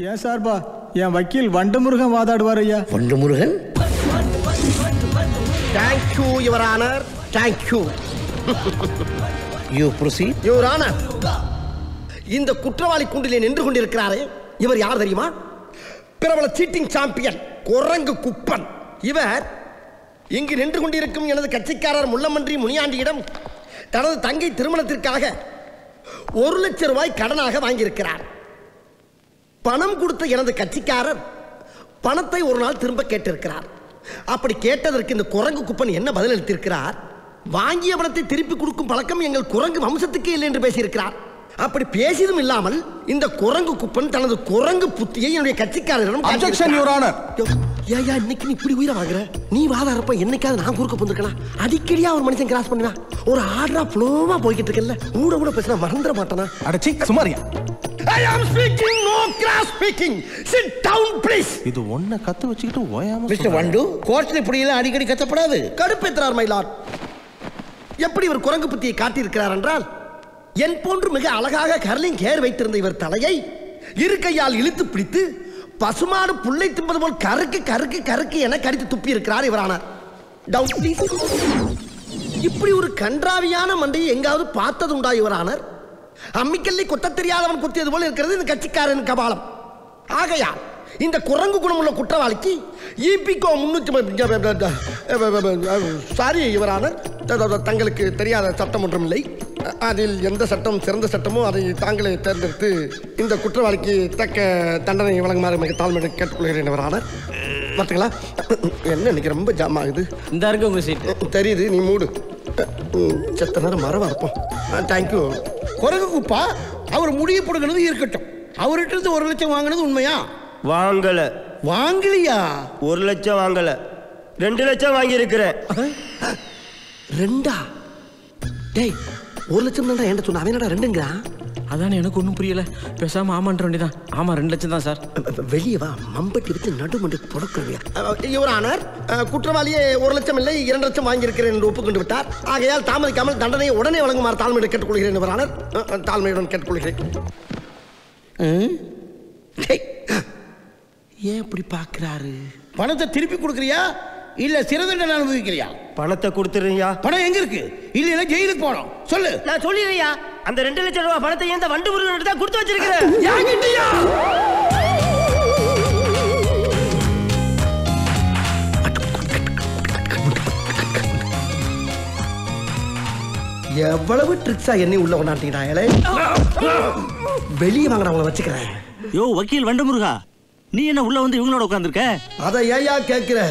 ஏன் சார்பா என் வக்கீல் வண்டமுருகன் வாதாடுவார் ஐயா. Vandamurugan? Thank you your honour, thank you. You proceed. Your honour, இந்த குற்றவாளி கூண்டிலே நின்று கொண்டிருக்கிறாரே, இவர் யார் தெரியுமா? பிரபல சீட்டிங் சாம்பியன் குரங்கு குப்பன். இவர் இங்கு நின்று கொண்டிருக்கும் எனது கட்சிக்காரர் முள்ளமன்றி முனியாண்டியிடம் தனது தங்கை திருமணத்திற்காக 1 லட்சம் ரூபாய் கடனாக வாங்கியிருக்கிறார். பணம் கொடுத்த எனது கட்சிக்காரர் பணத்தை ஒரு நாள் திரும்ப கேட்டிருக்கிறார். அப்படி கேட்டதற்கு இந்த குரங்கு குப்பன் என்ன பதில் அளித்திருக்கிறார்? வாங்கிய பணத்தை திருப்பி கொடுக்கும் பழக்கம் எங்கள் குரங்கு வம்சத்துக்கு இல்லை என்று பேசியிருக்கிறார். அப்படி பேசியதும் இல்லாமல் இந்த குரங்கு குப்பன் தனது குரங்கு புத்தியை என்னுடைய கட்சிக்காரரிடம் அப்ஜெக்ஷன் யுவர் ஆனர். ஏயா இன்னைக்கு நீ இப்படி உயிரை வாங்குற? நீ வாதாரப்ப என்னைக்காவது நான் குறுக்க போந்திருக்கேன்? அடிக்கடியா ஒரு மனுஷன் கிராஸ் பண்ணுவேன். ஒரு ஆர்டரா ஃப்ளோவா போய்கிட்டு இருக்கல, கூட கூட பேசினா மறந்துட மாட்டானா? அடச்சி Samariya. I am speaking, no cross speaking. Sit down please. இது ஒண்ண கத்து வச்சிட்டு ஓயாம. மிஸ்டர் வண்டு, கோர்ட்ல இப்படி எல்லாம் அடிக்கடி கத்தப்படாது. கடுப்பேற்றார் மை லார்ட். எப்படி இவர் குரங்கு புத்தியை காட்டியிருக்கிறார் என்றால், என் போன்று மிக அழகாக கர்லிங் ஹேர் வைத்திருந்த இவர் தலையை இரு கையால் இழுத்து பிடித்து பசுமாடு புல்லை தின்பது போல் கருக்கு கருக்கு கருக்கு என கடித்து துப்பி இருக்கிறார் இவரானார். Doubt please. இப்படி ஒரு கன்றாவியான மண்டையை எங்காவது பார்த்தது உண்டா இவரானார்? அம்மிக்கல்லை கொத்த தெரியாதவன் குத்தியது போல இருக்கிறது இந்த கட்சிக்காரன் கபாலம். ஆகையால் இந்த குரங்கு குணமுள்ள குற்றவாளிக்கு ஈபிகோ 300 சாரி யுவரானர், தங்களுக்கு தெரியாத சட்டம் ஒன்றும் இல்லை. அதில் எந்த சட்டம் சிறந்த சட்டமோ அதை தாங்களே தேர்ந்தெடுத்து இந்த குற்றவாளிக்கு தக்க தண்டனை வழங்குமாறு மிக தாழ்மையை கேட்டுக்கொள்கிறேன் யுவரானர். பார்த்தீங்களா என்ன இன்னைக்கு ரொம்ப ஜாம் ஆகுது. இந்த இருக்கு உங்க சீட். தெரியுது, நீ மூடு. செத்த நேரம் மரவா இருப்போம். தேங்க்யூ. குரங்கு குப்பா, அவர் முடிவு போடுகிறது இருக்கட்டும். அவர்கிட்ட இருந்து 1 லட்சம் வாங்கினது உண்மையா? வாங்கல. வாங்கலையா? 1 லட்சம் வாங்கல, 2 லட்சம் வாங்கி இருக்கிறேன். 2? டேய் 1 லட்சம் தான்டா என்கிட்ட சொன்ன, அவன் என்னடா 2ங்கிறான்? அதானே எனக்கு ஒன்றும் புரியல. பேசாம ஆமான்ற வேண்டியதான். ஆமா 2 லட்சம் தான் சார். வெளியே வா, மம்பட்டி வச்சு நடுமண்டு தொடக்கிறவியா. யுவர் ஆனர், குற்றவாளியே 1 லட்சம் இல்லை 2 லட்சம் வாங்கியிருக்கிறேன் என்று ஒப்புக்கொண்டு விட்டார். ஆகையால் தாமதிக்காமல் தண்டனையை உடனே வழங்குமாறு தாழ்மையுடன் கேட்டுக்கொள்கிறேன் யுவர் ஆனர். தாழ்மையுடன் கேட்டுக்கொள்கிறேன். ஏன் இப்படி பார்க்கிறாரு? பணத்தை திருப்பி கொடுக்குறியா இல்ல சிறை தண்டனை அனுபவிக்கிறியா? பணத்தை கொடுத்துருயா. பணம் எங்க இருக்கு? இல்ல ஜெயிலுக்கு போறோம். சொல்லு. நான் சொல்லிடுறியா, அந்த 2 லட்சம் ரூபாய் பணத்தை ஏன் வண்டு முருகன் தான் கொடுத்து வச்சிருக்கிறேன். எவ்வளவு ட்ரிக்ஸா என்னை உள்ள கொண்டாட்டீங்களே. வெளியே வாங்க, அவங்கள வச்சுக்கிறேன். யோ வக்கீல் வண்டமுருகா, நீ என்ன உள்ள வந்து இவங்களோட உட்கார்ந்துருக்க? அதை ஏயா கேட்கிற?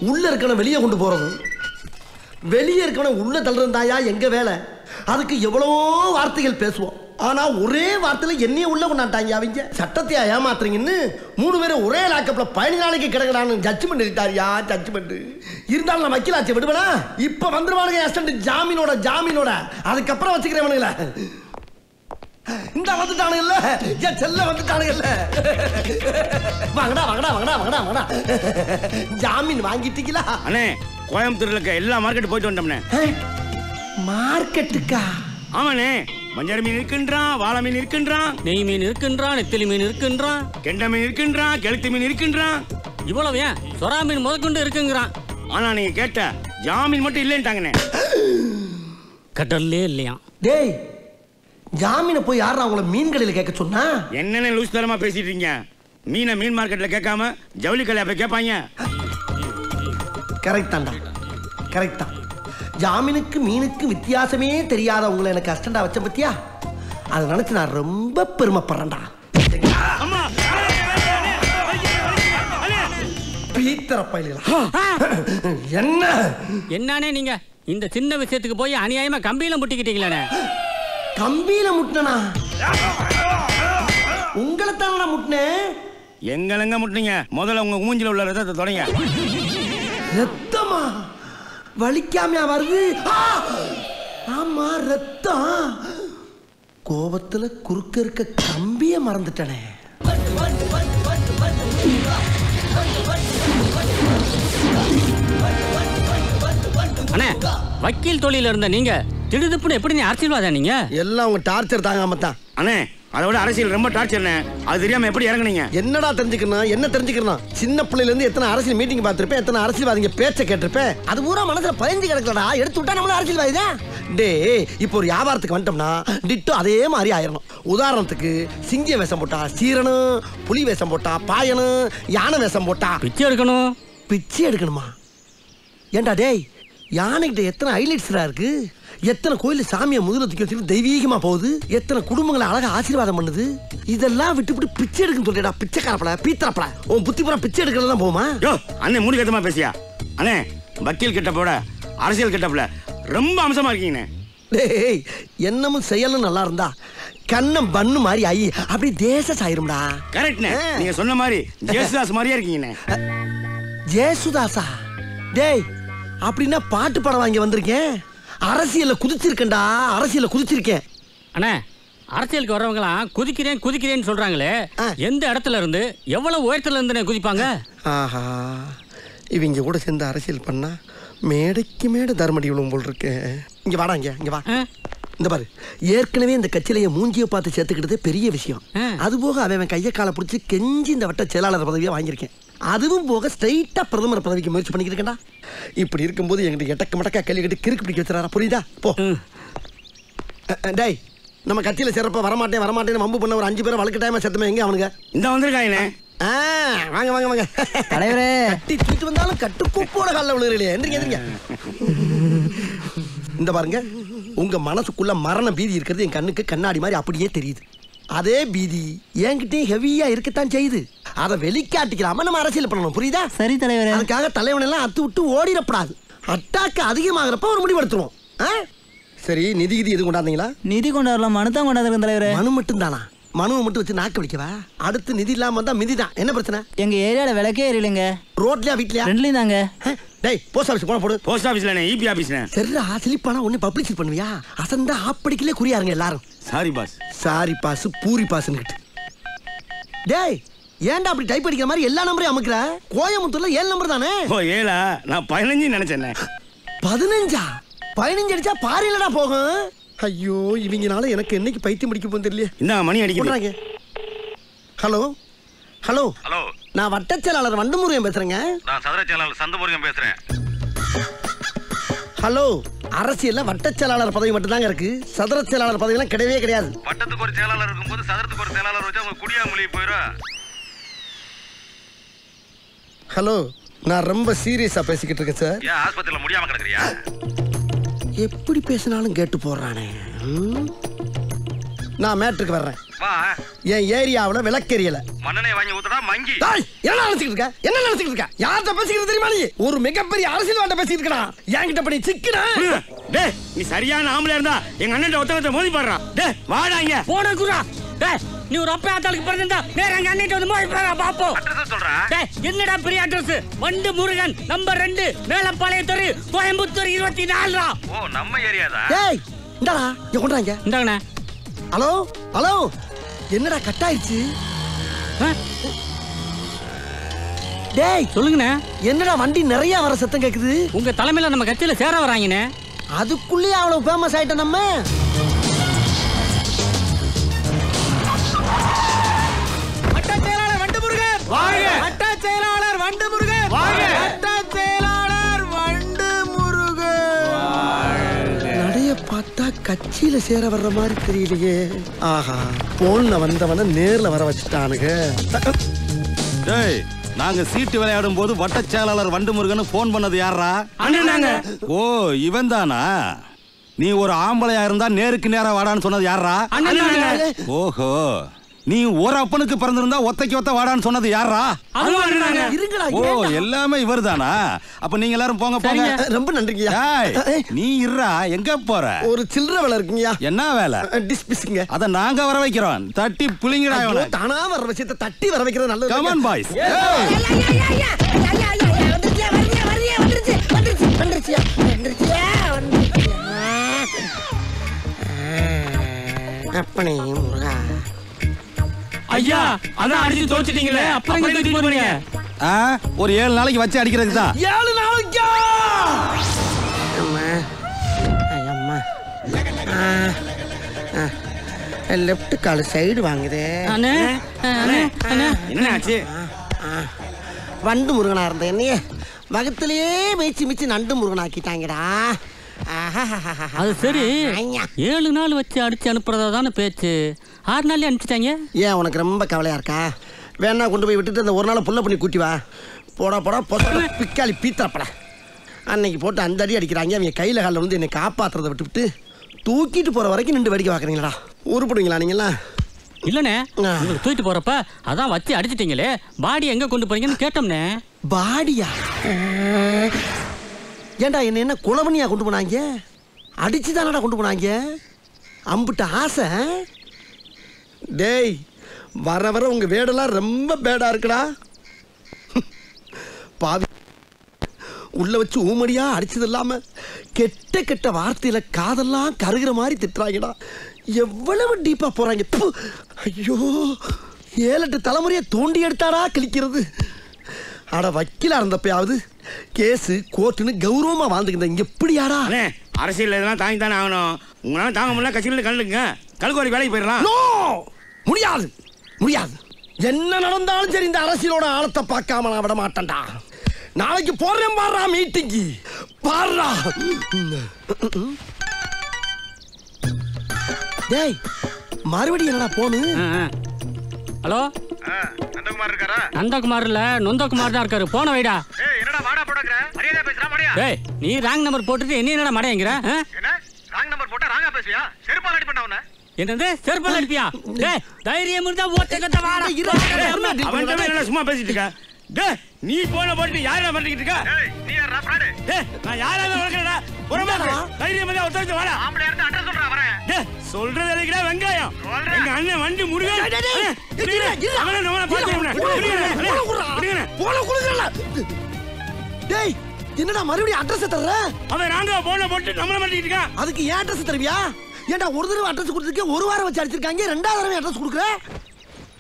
உள்ள இருக்கணும் வெளியே கொண்டு போறது, வெளியே இருக்கணும் உள்ள தள்ளுறதாயா எங்க வேலை. அதுக்கு எவ்வளவோ வார்த்தைகள் பேசுவோம், ஆனா ஒரே வார்த்தையில என்னைய உள்ள கொண்டாட்டாங்க. அவங்க சட்டத்தையா ஏமாத்துறீங்கன்னு 3 பேரும் ஒரே லாக்கப்ல 15 நாளைக்கு கிடக்கிறான்னு ஜட்ஜ்மெண்ட் எழுதிட்டாரியா. ஜட்ஜ்மெண்ட் இருந்தாலும் நான் வக்கீலாச்சு விடுவேனா? இப்ப வந்துருவானுங்க அசிஸ்டன்ட் ஜாமீனோட. அதுக்கப்புறம் வச்சுக்கிறவனுங்கள. இந்த வந்துட்டானுங்கல்ல, என் செல்ல வந்துட்டானுங்கல்ல. வாங்கடா வாங்கடா வாங்கடா வாங்கடா வாங்கடா. ஜாமீன் வாங்கிட்டீங்களா? அண்ணே, கோயம்புத்தூர்ல இருக்க எல்லா மார்க்கெட் போயிட்டு வந்தோம்னே. மார்க்கெட்டுக்கா? ஆமாண்ணே, மஞ்சள் மீன் இருக்கின்றான், வாழை மீன் இருக்கின்றான், நெய் மீன் இருக்கின்றான், நெத்திலி மீன் இருக்கின்றான், கெண்டை மீன் இருக்கின்றான், கெளுத்தி மீன் இருக்கின்றான். இவ்வளவு ஏன் சொரா மீன் முதற்கொண்டு இருக்குங்கிறான். ஆனா நீங்க கேட்ட ஜாமீன் மட்டும் இல்லைன்ட்டாங்கண்ணே. கடல்லே இல்லையா? டேய், ஜாமீனை போய் யாரா அவங்கள மீன் கடையில் கேட்க சொன்னா? என்னென்ன லூஸ் தரமா பேசிட்டு இருக்கீங்க? மீனை மீன் மார்க்கெட்ல கேட்காம ஜவுளி கடையில போய் கேட்பாங்க. கரெக்ட் தான்டா, கரெக்ட் தான். ஜாமீனுக்கு மீனுக்கு வித்தியாசமே தெரியாத உங்களை எனக்கு அஸ்டண்டா வச்ச பத்தியா? அதை நினைச்சு நான் ரொம்ப பெருமைப்படுறேன்டா. என்ன என்னன்னே நீங்க இந்த சின்ன விஷயத்துக்கு போய் அநியாயமா கம்பியில முட்டிக்கிட்டீங்களே. கம்பியில முட்டினா? உங்களை தானே முட்டினேன். எங்க முட்டினீங்க? முதல்ல உங்க மூஞ்சில உள்ள ரத்தத்தை தொடங்க. ரத்தமா? வலிக்காமையா வருது? ஆமா ரத்தம். கோபத்துல குறுக்க இருக்க கம்பிய மறந்துட்டனே. அண்ணே, வக்கீல் தொழில இருந்த நீங்க திடுதுப்புன்னு எப்படி நீ அரசியல்வாதா நீங்க? எல்லாம் உங்க டார்ச்சர் தாங்காம தான். அண்ணே அதை விட அரசியல் ரொம்ப டார்ச்சர்ண்ணே. அது தெரியாம எப்படி இறங்குனீங்க? என்னடா தெரிஞ்சுக்கணும், என்ன தெரிஞ்சுக்கணும்? சின்ன பிள்ளைல இருந்து எத்தனை அரசியல் மீட்டிங் பார்த்திருப்பேன், எத்தனை அரசியல்வாதிங்க பேச்ச கேட்டிருப்பேன். அது பூரா மனசுல பயந்து கிடக்கலடா. எடுத்து விட்டா நம்மள அரசியல்வாதி தான். டேய், இப்போ ஒரு வியாபாரத்துக்கு வந்துட்டோம்னா டிட்டோ அதே மாதிரி ஆயிரணும். உதாரணத்துக்கு சிங்க வேஷம் போட்டா சீரணும், புலி வேஷம் போட்டா பாயணும், யானை வேஷம் போட்டா பிச்சை எடுக்கணும். பிச்சை எடுக்கணுமா? ஏண்டா டேய், யானைகிட்ட எத்தனை ஹைலைட்ஸ்ரா இருக்கு. எத்தனை கோயில் சாமியை முதல்ல தூக்கி வச்சுட்டு தெய்வீகமா போகுது. எத்தனை குடும்பங்களை அழகா ஆசீர்வாதம் பண்ணுது. இதெல்லாம் விட்டு பிச்சை எடுக்கணும் சொல்லிடா. பிச்சைக்காரப்பட பீத்தரப்பட உன் புத்தி பூரா பிச்சை எடுக்கிறது தான் போமா? யோ அண்ணே மூணு கட்டமா பேசியா? அண்ணே வக்கீல் கிட்ட போட அரசியல் கிட்டப்புல ரொம்ப அம்சமா இருக்கீங்கண்ணே. டேய், என்னமும் செயலும் நல்லா இருந்தா கண்ணம் பண்ணு மாதிரி ஆயி அப்படி தேச சாயிரும்டா. கரெக்ட்ண்ணே, நீங்க சொன்ன மாதிரி ஜேசுதாஸ் மாதிரியா இருக்கீங்கண்ணே. ஜேசுதாசா? டேய், அப்படின்னா பாட்டு படம் வாங்கி வந்திருக்கேன். அரசியல்ல குதிச்சிருக்கேன்டா, அரசியல்ல குதிச்சிருக்கேன். அண்ணே, அரசியலுக்கு வர்றவங்களாம் குதிக்கிறேன் குதிக்கிறேன்னு சொல்றாங்களே, எந்த இடத்துல இருந்து எவ்வளவு உயரத்துல இருந்து குதிப்பாங்க? ஆஹா, இவங்க கூட சேர்ந்து அரசியல் பண்ணா மேடைக்கு மேடை தர்மடி விழுவும் போல் இருக்கு. இங்க வாடா, இங்க வா. இந்த பாரு, ஏற்கனவே இந்த கட்சியில மூஞ்சியை பார்த்து சேர்த்துக்கிட்டதே பெரிய விஷயம். அது போக அவன் கையை காலை பிடிச்சி கெஞ்சி இந்த வட்ட செயலாளர் பதவியை வாங்கியிருக்கேன். அதுவும் போக ஸ்ட்ரைட்டா பிரதமர் பதவிக்கு முயற்சி பண்ணிக்கிட்டு இருக்கேன்டா. இப்படி இருக்கும்போது எங்கிட்ட எட்டக்க மடக்கா கேள்வி கேட்டு கிறுக்கு பிடிக்க வச்சுறாரா? புரியுதா? போ. டேய், நம்ம கட்சியில சேர்றப்ப வரமாட்டேன்னு வம்பு பண்ண ஒரு 5 பேரை வழக்கு டைமா சேர்த்துமே எங்க அவனுங்க? இந்த வந்திருக்காங்கண்ணே. வாங்க வாங்க வாங்க. தலைவரே, கட்டி தூக்கிட்டு வந்தாலும் கட்டுக்கூப்போட காலில் விழுகிறீங்களே. எந்திரிங்க. இந்த பாருங்க, உங்க மனசுக்குள்ள மரண பீதி இருக்கிறது என் கண்ணுக்கு கண்ணாடி மாதிரி அப்படியே தெரியுது. அதே பீதி என்கிட்டயும் ஹெவியா இருக்கத்தான் செய்யுது. அதை வெளிக்காட்டிக்கலாம நம்ம அரசியல் பண்ணணும். புரியுதா? சரி தலைவரே. அதுக்காக தலைவன் எல்லாம் அத்து விட்டு ஓடிடப்படாது. அட்டாக்கு அதிகமாகிறப்ப ஒரு முடிவு எடுத்துருவோம். சரி, நிதி எதுவும் கொண்டாந்தீங்களா? நிதி கொண்டாடலாம், மனு தான் கொண்டாந்துருக்கேன் தலைவரே. மனு மட்டும் தானா? மனுவை மட்டும் வச்சு நாக்க பிடிக்கவா? அடுத்து நிதி இல்லாம வந்தா மிதி தான். என்ன பிரச்சனை? எங்க ஏரியால விளக்கே எரியலங்க. ரோட்லயா வீட்லயா? ரெண்டுலயும் தாங்க. டேய், போஸ்ட் ஆபீஸ் போன போடு. போஸ்ட் ஆபீஸ்ல இபி ஆபீஸ்ல. சரிடா, ஸ்லிப்பானா ஒண்ணு பப்ளிஷ் பண்ணுவியா? அசந்தா ஆப்படிக்கலே குறியாருங்க எல்லாரும். Sorry boss. Sorry boss, puri பாஸ்னு. டேய், ஏன்டா அப்படி டைப் அடிக்கிற மாதிரி எல்லா நம்பரையும் அமுக்குற? கோயம்புத்தூர்ல 7 நம்பர் தானே? ஓ 7ஆ? நான் 15 நினைச்சேன். 15ஆ? 15 அடிச்சா பாரிலடா போகும். ஐயோ, இவங்கனால எனக்கு என்னைக்கு பைத்தியம் பிடிக்க போகுது தெரியல. இந்த மணி அடிக்குது. ஹலோ ஹலோ ஹலோ, நான் வட்ட செயலாளர் வண்டமுருகன் பேசுறேங்க. நான் சதுர செயலாளர் சந்தமுருகன் பேசுறேன். ஹலோ, அரசியல்ல வட்ட செயலாளர் பதவி மட்டும் தாங்க இருக்கு. சதுர செயலாளர் பதவி எல்லாம் கிடையவே கிடையாது. வட்டத்துக்கு ஒரு செயலாளர் இருக்கும்போது சதுரத்துக்கு ஒரு செயலாளர் வச்சா உங்க குடியா மொழி போயிடும். ஹலோ, நான் ரொம்ப சீரியஸா பேசிக்கிட்டு இருக்கேன் சார். ஏன் ஆஸ்பத்திரியில முடியாம கிடக்குறியா? எப்படி பேசினாலும் கேட்டு போடுறானே. நான் மேட்ருக்கு வர்றேன். வா. என் ஏரியாவுல விளக்கெரியல. மண்ணெண்ணெய் வாங்கி ஊத்துடா மங்கி. என்ன நினைச்சிட்டு இருக்க? யார்கிட்ட பேசிக்கிறது தெரியுமா? நீ ஒரு மிகப்பெரிய அரசியல்வாட்ட பேசிட்டு இருக்கா. என்கிட்ட பண்ணி சிக்கனா? டேய், நீ சரியான ஆம்பளை இருந்தா எங்க அண்ணன் ஒருத்தவங்க மோதி பாடுறான். டேய், வாடா இங்க. போன குரா. டேய், நீ ஒரு அப்பா ஆத்தாளுக்கு பிறந்தா நேரா எங்க அண்ணன் வந்து மோதி பாடுறா பாப்போம். அட்ரஸ் சொல்றா. டேய், என்னடா பெரிய அட்ரஸ்? வண்டு முருகன் நம்பர் 2 மேலப்பாளையம் தெரு, கோயம்புத்தூர் 24. ஓ, நம்ம ஏரியா தான். டேய், இந்தாடா, இங்க கொண்டாங்க. இந்தாங்கண்ணே. ஹலோ ஹலோ, என்னடா கட் ஆயிடுச்சு? டேய் சொல்லுங்கண்ணே. என்னடா வண்டி நிறைய வர சத்தம் கேக்குது? உங்க தலைமையில நம்ம கட்சியில சேர வராங்கண்ணே. அதுக்குள்ளேயே அவ்வளவு ஃபேமஸ் ஆயிட்டோம் நம்ம. வட்ட செயலாளர் வண்டமுருகன் வாங்க. வட்ட செயலாளர் வண்டமுருகன் வாங்க. வட்ட செயலாளர் வண்டமுருகன் நடைய பார்த்தா கட்சியில சேர வர்ற மாதிரி தெரியலையே. ஆஹா, போன்ல வந்தவன நேர்ல வர வச்சுட்டானுங்க. டேய், நாங்க சீட்டு விளையாடும் போது வட்ட செயலாளர் வண்டுமுருகன் போன் பண்ணது யாரா? அண்ணனாங்க. ஓ, இவன் தானா? நீ ஒரு ஆம்பளையா இருந்தா நேருக்கு நேரா வாடான்னு சொன்னது யாரா? அண்ணனாங்க. ஓஹோ, நீ ஒரு அப்பனுக்கு பிறந்திருந்தா ஒத்தைக்கு ஒத்த வாடான்னு சொன்னது யாரா? இருங்கடா. ஓ, எல்லாமே இவர் தானா? அப்ப நீங்க எல்லாரும் போங்க போங்க. ரொம்ப நன்றிங்கய்யா. டேய், நீ இருடா, எங்க போற? ஒரு சில்லற வேலை இருக்குங்கய்யா. என்ன வேலை? டிஸ்மிஸ்ங்க. அத நாங்க வர வைக்கிறோம். தட்டி புளிங்கடா இவனை. தானா வர விஷயத்தை தட்டி வர வைக்கிறது நல்லது. Come on boys. அப்பனே முருகா. ஐயா, அதான் அடிச்சு தோச்சிட்டீங்களே, அப்புறம் எங்க தூக்கிட்டு போறீங்க? ஒரு 7 நாளைக்கு வச்சு அடிக்கிறதுக்கு தான். 7 நாளைக்கா? அம்மா, அம்மா. லெஃப்ட் கால் சைடு வாங்குதே. என்ன ஆச்சு? வண்டு முருகனா இருந்த என்னையே வகத்திலேயே மிச்சு மிச்சு நண்டு முருகன் ஆக்கிட்டாங்கடா. அது சரி, 7 நாள் வச்சு அடிச்சு அனுப்புறதா தானே பேச்சு, 6 நாள்லயே அனுப்பிச்சிட்டாங்க. ஏன் உனக்கு ரொம்ப கவலையா இருக்கா? வேணா கொண்டு போய் விட்டுட்டு இந்த ஒரு நாள் புள்ள பண்ணி கூட்டி வா. போடா போடா பொச பிக்காளி பீத்தரப்பட. அன்னைக்கு போட்டு அந்த அடி அடிக்கிறாங்க. அவங்க கையில் காலில் வந்து என்னை காப்பாற்றுறதை விட்டுவிட்டு தூக்கிட்டு போகிற வரைக்கும் நின்று வேடிக்கை பார்க்குறீங்களா? உருப்பிடுவீங்களா நீங்களா? இல்லண்ணே, உங்களுக்கு தூக்கிட்டு போறப்ப அதான் வச்சு அடிச்சிட்டீங்களே, பாடி எங்க கொண்டு போறீங்கன்னு கேட்டோம்னே. பாடியா? ஏண்டா என்ன குளமணியா கொண்டு போனாங்க? அடிச்சு தானடா கொண்டு போனாங்க. அம்புட்ட ஆசை. டேய், வர வர உங்க வேடெல்லாம் ரொம்ப பேடா இருக்குடா. பாவி உள்ள வச்சு ஊமடியா அடிச்சது இல்லாம கெட்ட கெட்ட வார்த்தையில காதெல்லாம் கருகிற மாதிரி திட்டுறாங்கடா. எவ்வளவு டீப்பா போறாங்க. ஐயோ, 7-8 தலைமுறையை தோண்டி எடுத்தாடா கிழிக்கிறது. அட வக்கீலா இருந்தப்பயாவது கேஸு கோர்ட்டுன்னு கௌரவமா வாழ்ந்துக்கிட்ட இங்க எப்படியாடா? அரசியல் இதெல்லாம் தாங்கி தானே ஆகணும். உங்களால தாங்க முடியல, கட்சியில கலந்துங்க, கல்கோரி வேலைக்கு போயிடலாம். முடியாது முடியாது. என்ன நடந்தாலும் சரி, இந்த அரசியலோட ஆழத்தை பார்க்காம நான் விட மாட்டேன்டா. நாளைக்கு போறேன் பாடுறா மீட்டிங்கு, பாடுறா. டேய், மறுபடியும் என்னடா போனு? ஹலோ, நந்தகுமார் இருக்காரா? நந்தகுமார் இல்ல, நொந்தகுமார் தான் இருக்காரு. போன வைடா. என்னடா வாடா போடங்கற? மரியாதை பேசுறா மடையா? டேய், நீ ராங் நம்பர் போட்டுட்டு என்னடா மடையங்கற? என்ன ராங் நம்பர் போட்டா ராங்கா பேசுவியா? செருப்பால அடி பண்ணவன. என்னது செருப்பால அடிப்பியா? டேய், தைரியம் இருந்தா ஓட்ட கட்ட வாடா. அவன்கிட்ட என்ன சும்மா பேசிட்டு இருக்க? டேய், நீ போன போட்டு யாரா பண்ணிட்டு இருக்க? டேய், நீ யாரா ஃப்ராட்? டேய், நான் யாராவது வளர்க்கறடா. புறமா தைரியம் இருந்தா ஒருத்தர் வாடா. ஆம்பளை யாரா அட்ரஸ் சொல்றா வரேன். டேய், சொல்றது எதுக்குடா வெங்காயம்? எங்க அண்ணன் வண்டி முருகன். அவன நம்மள பாத்துறோம்னா. போன குடுங்கல. டேய், என்னடா மறுபடியும் அட்ரஸ் தர்ற? அவன் நாங்க போன போட்டு நம்மள மாட்டிட்டு இருக்கான். அதுக்கு ஏன் அட்ரஸ் தருவியா? ஏண்டா ஒரு தடவை அட்ரஸ் கொடுத்துருக்கே, ஒரு வாரம் வச்சு அடிச்சிருக்காங்க, 2வது தடவை அட்ரஸ் கொடுக்குற?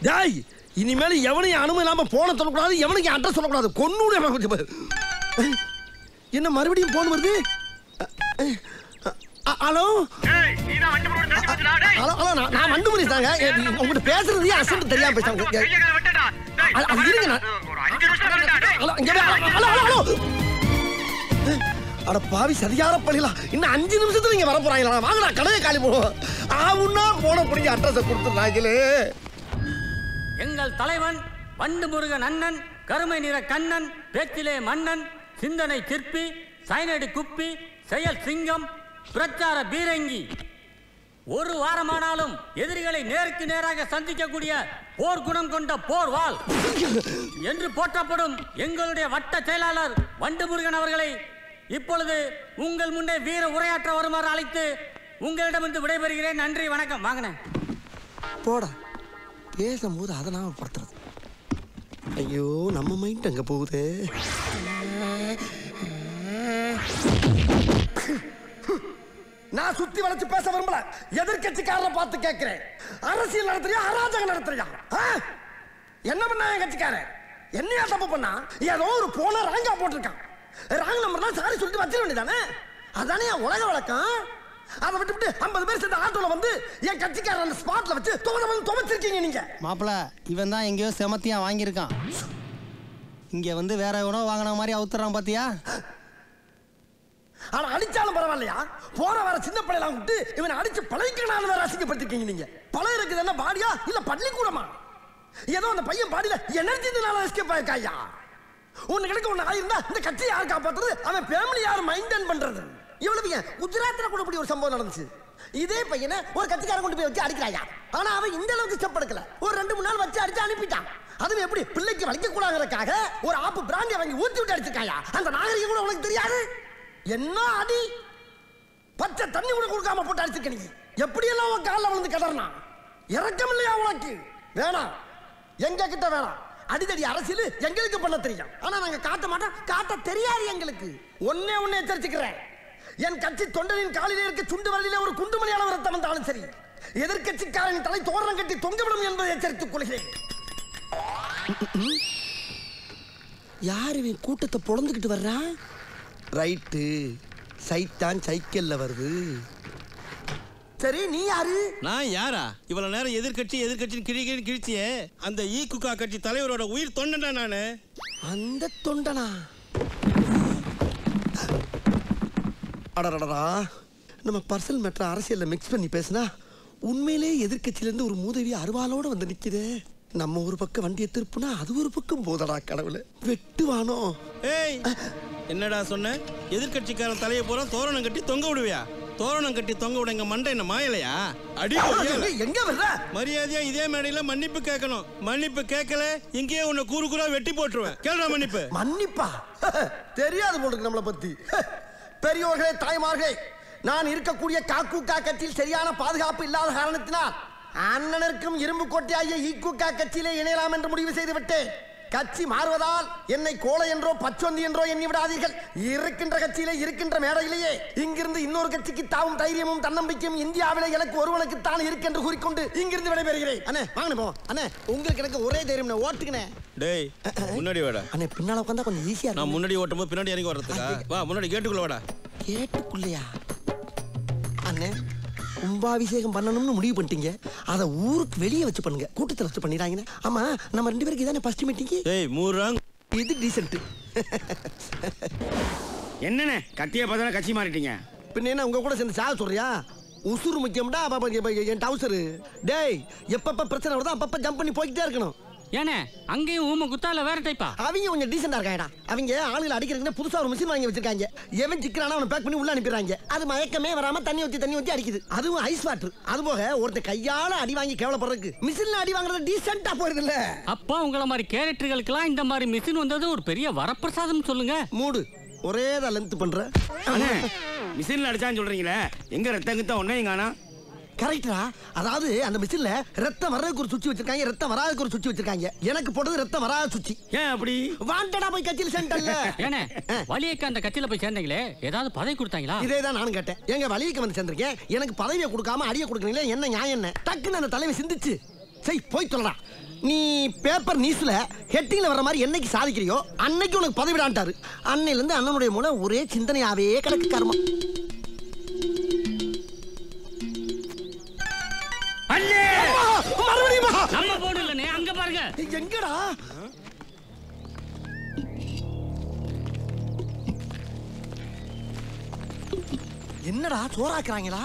டேய், இனிமேல் எவனையும் அனுமதி இல்லாம போன சொல்லக்கூடாது, எவனுக்கு அட்ரஸ் சொல்லக்கூடாது. கொன்னூட. என்ன மறுபடியும் போன் வருது? ஹலோ, ஹலோ ஹலோ, நான் வண்டு முறை தாங்க. உங்ககிட்ட பேசுறது அசண்ட் தெரியாம பேசுறாங்க. அட பாவி, சரியான பழிலாம். இன்னும் 5 நிமிஷத்துல நீங்க வர போறாங்களா? வாங்கடா, கடையை காலி போடுவோம். ஆவுன்னா போன பிடிங்க அட்ரஸை கொடுத்துருந்தாங்களே. எங்கள் தலைவன் வண்டு முருகன் அண்ணன், கருமை நிற கண்ணன், பேச்சிலே மன்னன், சிந்தனை சிற்பி, சைனடி குப்பி, செயல் சிங்கம், பிரச்சார பீரங்கி. ஒரு வாரமானாலும் எதிரிகளை நேருக்கு நேராக சந்திக்கக்கூடிய போர் குணம் கொண்ட போர் வாள் என்று போற்றப்படும் எங்களுடைய வட்ட செயலாளர் வண்டு முருகன் அவர்களை இப்பொழுது உங்கள் முன்னே வீர உரையாற்ற வருமாறு அழைத்து உங்களிடமிருந்து விடைபெறுகிறேன். நன்றி, வணக்கம். வாங்கினேன் போடா. பேசும்போது அதை நாம படுத்துறது. ஐயோ, நம்ம மைண்ட் அங்க போகுது. நான் சுத்தி வளைச்சு பேச விரும்பல. எதிர்கட்சிக்காரரை பார்த்து கேட்கிறேன், அரசியல் நடத்துறியா அராஜகம் நடத்துறியா? என்ன பண்ணா என் கட்சிக்காரன்? என்னையா தப்பு பண்ணா? ஏதோ ஒரு போன ராங்கா போட்டிருக்கான். ராங் நம்பர்லாம் சாரி சொல்லிட்டு வச்சிட வேண்டியதானே? அதானே உலக வழக்கம். அதை விட்டு 50 பேர் சேர்ந்து ஆட்டோல வந்து என் கட்சிக்காரன் அந்த ஸ்பாட்ல வச்சு துவச்சிருக்கீங்க நீங்க. மாப்பிள, இவன் தான் எங்கேயோ செமத்தியா வாங்கியிருக்கான். இங்க வந்து வேற எவனோ வாங்கின மாதிரி அவுத்துறான் பாத்தியா? ஆனா அடிச்சாலும் பரவாயில்லையா? போற வர சின்ன பிள்ளைலாம் விட்டு இவனை அடிச்சு பழகிக்கனாலும் வேற அசிங்கப்பட்டிருக்கீங்க நீங்க. பழைய இருக்குது என்ன பாடியா இல்ல பள்ளிக்கூடமா? ஏதோ அந்த பையன் பாடியில எனர்ஜினால எஸ்கேப் ஆயிருக்காயா? ஒண்ணு கிடைக்க ஒண்ணு ஆயிருந்தா இந்த கட்சியை யார் காப்பாத்துறது? அவன் ஃபேமிலி யார் மெயின்டைன் பண்றது? இவ்வளவு ஏன் குஜராத்ல கூட இப்படி ஒரு சம்பவம் நடந்துச்சு. இதே பையனை ஒரு கட்சிக்காரன் கொண்டு போய் வச்சு அடிக்கிறாயா? ஆனா அவன் இந்த அளவுக்கு ஸ்டெப் எடுக்கல. ஒரு 2-3 நாள் வச்சு அடிச்சு அனுப்பிட்டான். அதுவும் எப்படி பிள்ளைக்கு வலிக்க கூடாதுக்காக ஒரு ஆப்பு பிராண்டி வாங்கி ஊத்தி விட்டு அடிச்சிருக்காயா? அந்த நாகரிகம் கூட உனக்கு தெரியாது. என்ன அடி! பச்சை தண்ணி கூட கொடுக்காம போட்டு அடிச்சிருக்க நீ. எப்படியெல்லாம் உன் காலில் விழுந்து கிடறனா? இறக்கம் இல்லையா உனக்கு? வேணாம், எங்க கிட்ட வேணாம். அடிதடி அரசியல் எங்களுக்கு பண்ண தெரியும், ஆனா நாங்க காட்ட மாட்டோம். காட்ட தெரியாது எங்களுக்கு. ஒன்னே எச்சரிச்சுக்கிறேன், என் கட்சி தொண்டனின் காலிலே இருக்க சுண்டு வரலிலே ஒரு குண்டுமணி அளவு ரத்தம் வந்தாலும் சரி, எதிர்கட்சிக்காரன் தலை தோரணம் கட்டி தொங்கவிடும் என்பதை எச்சரித்துக் கொள்கிறேன். யார் இவன் கூட்டத்தை பொழந்துக்கிட்டு வர்றான்? ரைட்டு, சைத்தான் சைக்கிள்ல வருது. சரி நீ யாரு? நான் யாரா? இவ்வளவு நேரம் எதிர்கட்சின்னு கிழிச்சியே அந்த ஈகுகா கட்சி தலைவரோட உயிர் தொண்டனா நானு. அந்த தொண்டனா? அடடடா, நம்ம பர்சனல் மேட்டர் அரசியல்ல மிக்ஸ் பண்ணி பேசினா உண்மையிலே எதிர்கட்சியிலேருந்து ஒரு மூதவி அருவாளோட வந்து நிக்குது. நம்ம ஒரு பக்கம் வண்டியை திருப்புனா அது ஒரு பக்கம் போதடா கடவுளே, வெட்டுவானோ. ஏய், என்னடா சொன்ன? எதிர்கட்சிக்காரன் தலையை பூரா தோரணம் கட்டி தொங்க விடுவியா? தோரணம் கட்டி தொங்க விட எங்க மண்டை என்ன மாயலையா? அடி எங்க வர்ற? மரியாதையா இதே மேடையில மன்னிப்பு கேட்கணும். மன்னிப்பு கேட்கல இங்கேயே உன்னை கூறு கூறா வெட்டி போட்டுருவேன். கேளுடா மன்னிப்பு. மன்னிப்பா? தெரியாது போல இருக்கு நம்மளை பத்தி. பெரியோர்களே, தாய்மார்களே, நான் இருக்கக்கூடிய காக்கூக்கா கட்சியில் சரியான பாதுகாப்பு இல்லாத காரணத்தினால் அண்ணனருக்கும் இரும்பு கோட்டையாகிய ஈக்குக்கா கட்சியிலே இணையலாம் என்று முடிவு செய்து விட்டேன். கட்சி மாறுவதால் என்னை கோலை என்றோ பச்சொந்தி என்றோ எண்ணி விடாதீர்கள். இருக்கின்ற கட்சியிலே இருக்கின்ற மேடையிலேயே இங்கிருந்து இன்னொரு கட்சிக்கு தாவும் தைரியமும் தன்னம்பிக்கையும் இந்தியாவிலே எனக்கு ஒருவனுக்கு தான் இருக்கென்று கூறிக்கொண்டு இங்கிருந்து விடைபெறுகிறேன். அண்ணே வாங்க போ. அண்ணே உங்களுக்கு எனக்கு ஒரே தைரியம், ஓட்டுக்கணே. டேய் முன்னாடி வாடா. அண்ணே பின்னால உட்கார்ந்தா கொஞ்சம் ஈஸியா நான் முன்னாடி ஓட்டும்போது பின்னாடி இறங்கி வர்றதுக்கா? வா முன்னாடி கேட்டுக்குள்ள வாடா. கேட்டுக்குள்ளையா? அண்ணே கும்பாபிஷேகம் பண்ணணும்னு முடிவு பண்ணிட்டீங்க, அதை ஊருக்கு வெளியே வச்சு பண்ணுங்க, கூட்டத்தில் வச்சு பண்ணிடுறாங்க. ஆமா, நம்ம 2 பேருக்கு இதானே ஃபர்ஸ்ட் மீட்டிங். ஏய் மூறாங், இது டீசென்ட். என்னண்ணே கத்தியை பார்த்தா கட்சி மாறிட்டீங்க? பின்ன என்ன உங்க கூட சேர்ந்து சாக சொல்றியா? உசுறு முக்கியம்டா. என் டவுசரு. டேய், எப்பப்ப பிரச்சனை வருதோ அப்பப்ப ஜம்ப் பண்ணி போய்கிட்டே இருக்கணும். ஏனே அங்கேயும் ஊம குத்தால வேற டைப்பா? அவங்க கொஞ்சம் டீசெண்டா இருக்காங்கடா. அவங்க ஆளுகளை அடிக்கிறதுக்கு புதுசா ஒரு மிஷின் வாங்கி வச்சிருக்காங்க. எவன் சிக்கிறானா அவனை பேக் பண்ணி உள்ள அனுப்பிடுறாங்க. அது மயக்கமே வராம தண்ணி ஊத்தி அடிக்குது. அதுவும் ஐஸ் வாட்டர். அது போக ஒருத்த கையால அடி வாங்கி கேவலப்படுறதுக்கு மிஷின்ல அடி வாங்குறது டீசெண்டா போயிருது இல்ல? அப்பா உங்கள மாதிரி கேரக்டர்களுக்கெல்லாம் இந்த மாதிரி மிஷின் வந்தது ஒரு பெரிய வரப்பிரசாதம் சொல்லுங்க. மூடு ஒரே தான் லென்த் பண்ற. மிஷின்ல அடிச்சான்னு சொல்றீங்களே, எங்க ரத்தம் ஒன்னையும் காணா? கரெக்டா? அதாவது அந்த மிஷின்ல ரத்தம் வர்றதுக்கு ஒரு சுவிட்ச் வச்சிருக்காங்க, ரத்தம் வராததுக்கு ஒரு சுவிட்ச் வச்சிருக்காங்க. எனக்கு போட்டது ரத்தம் வராத சுவிட்ச். ஏன் அப்படி? வாண்டடா போய் கட்சியில் சேர்ந்தல்ல. ஏனே வலியக்க அந்த கட்சியில போய் சேர்ந்தீங்களே, ஏதாவது பதவி கொடுத்தாங்களா? இதே தான் நானும் கேட்டேன். எங்க வலியக்க வந்து சேர்ந்திருக்கேன், எனக்கு பதவியை கொடுக்காம அடியை கொடுக்குறீங்களே, என்ன நியாயம் என்ன? டக்குன்னு அந்த தலைமை சிந்திச்சு சரி போய் சொல்லடா, நீ பேப்பர் நியூஸ்ல ஹெட்டிங்ல வர மாதிரி என்னைக்கு சாதிக்கிறியோ அன்னைக்கு உனக்கு பதவிடான்ட்டாரு. அன்னையில இருந்து அண்ணனுடைய மூலம் ஒரே சிந்தனையாவே கிடக்கு கர்மம். நம்ம போர்டு இல்லனே, அங்க பாருங்க. எங்கடா? என்னடா சோறாக்குறாங்களா?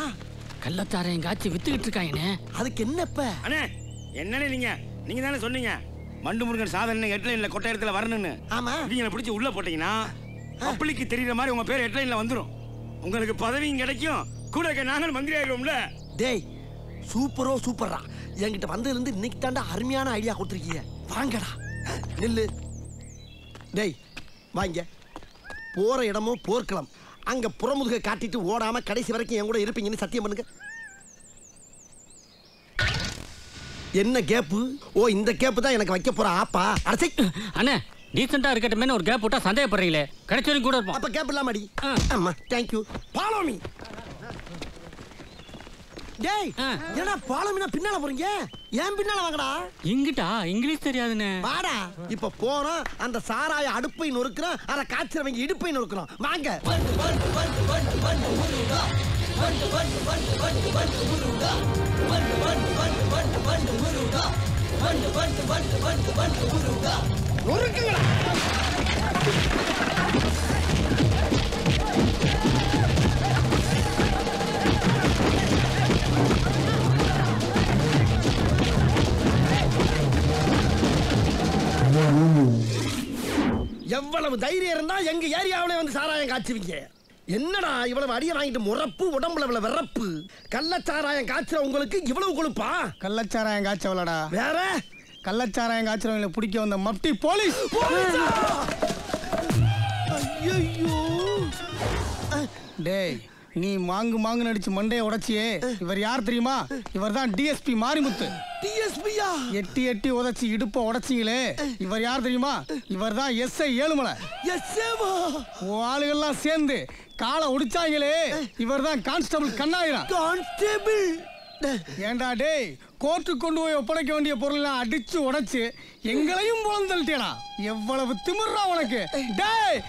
கள்ளச்சாரையும் காய்ச்சி வித்துக்கிட்டு இருக்காங்கண்ணே. அதுக்கு என்ன இப்ப? அண்ணே என்னன்னு நீங்க தானே சொன்னீங்க மண்டு முருகன் சாதனை ஹெட்லைன்ல கொட்ட இடத்துல வரணும்னு. ஆமா. நீங்க பிடிச்சி உள்ள போட்டீங்கன்னா பப்ளிக்கு தெரியற மாதிரி உங்க பேர் ஹெட்லைன்ல வந்துரும். உங்களுக்கு பதவியும் கிடைக்கும், கூட நாங்கள் மந்திரி ஆயிடுவோம்ல. டேய் சூப்பரோ சூப்பர்ரா. என்கிட்ட வந்ததுல இருந்து இன்னைக்கு தாண்டா அருமையான ஐடியா கொடுத்துருக்கீங்க. வாங்கடா நெல்லு. டேய் வாங்க. போற இடமும் போர்க்களம். அங்க புறமுதுக காட்டிட்டு ஓடாம கடைசி வரைக்கும் என் கூட இருப்பீங்கன்னு சத்தியம் பண்ணுங்க. என்ன கேப்பு? ஓ இந்த கேப்பு தான் எனக்கு வைக்க போற ஆப்பா. அடச்சை அண்ணே டீசெண்டா இருக்கட்டுமே ஒரு கேப் போட்டா சந்தேகப்படுறீங்களே, கடைசி வரைக்கும் கூட இருப்போம். அப்ப கேப் இல்லாம அடி. ஆமா தேங்க் யூ. Follow me. டேய் ஏன்னா ஃபாலோ மீனா பின்னால போறீங்க? ஏன் பின்னால வாங்கடா. இங்கிட்டா இங்கிலீஷ் தெரியாதுன்னு. வாடா. இப்ப போறோம் அந்த சாராய அடுப்பை நொறுக்குறோம், அத காய்ச்சறவங்க இடுப்பை நொறுக்குறோம். வாங்க. நொறுக்குங்களா. எவ்வளவு தைரியம் இருந்தா எங்க ஏரியாவிலே வந்து சாராயம் காய்ச்சுவீங்க? என்னடா இவ்வளவு அடிய வாங்கிட்டு முறப்பு, உடம்புல இவ்வளவு விறப்பு. கள்ளச்சாராயம் காய்ச்சற உங்களுக்கு இவ்வளவு கொழுப்பா? கள்ளச்சாராயம் காய்ச்சவளடா. வேற கள்ளச்சாராயம் காய்ச்சறவங்களை பிடிக்க வந்த மப்டி போலீஸ். ஐயோ டேய் நீ மாங்கு நடிச்சு மண்டையை உடைச்சியே, இவர் யார் தெரியுமா? இவர் தான் டிஎஸ்பி மாரிமுத்து. டிஎஸ்பியா? எட்டி உதைச்சி இடுப்ப உடைச்சிங்களே, இவர் யார் தெரியுமா? இவர் தான் எஸ்ஐ ஏழுமலை. எஸ்ஏவா? ஆளுகள்லாம் சேர்ந்து காலை ஒடிச்சாங்களே, இவர் தான் கான்ஸ்டபிள் கண்ணாயிரம். கான்ஸ்டபிள்? ஏண்டா டேய், கோர்ட்டுக்கு கொண்டு போய் ஒப்படைக்க வேண்டிய பொருள்லாம் அடிச்சு உடைச்சு எங்களையும் புலந்தள்ளிட்டேடா. எவ்வளவு திமிர்றா உனக்கு. டேய்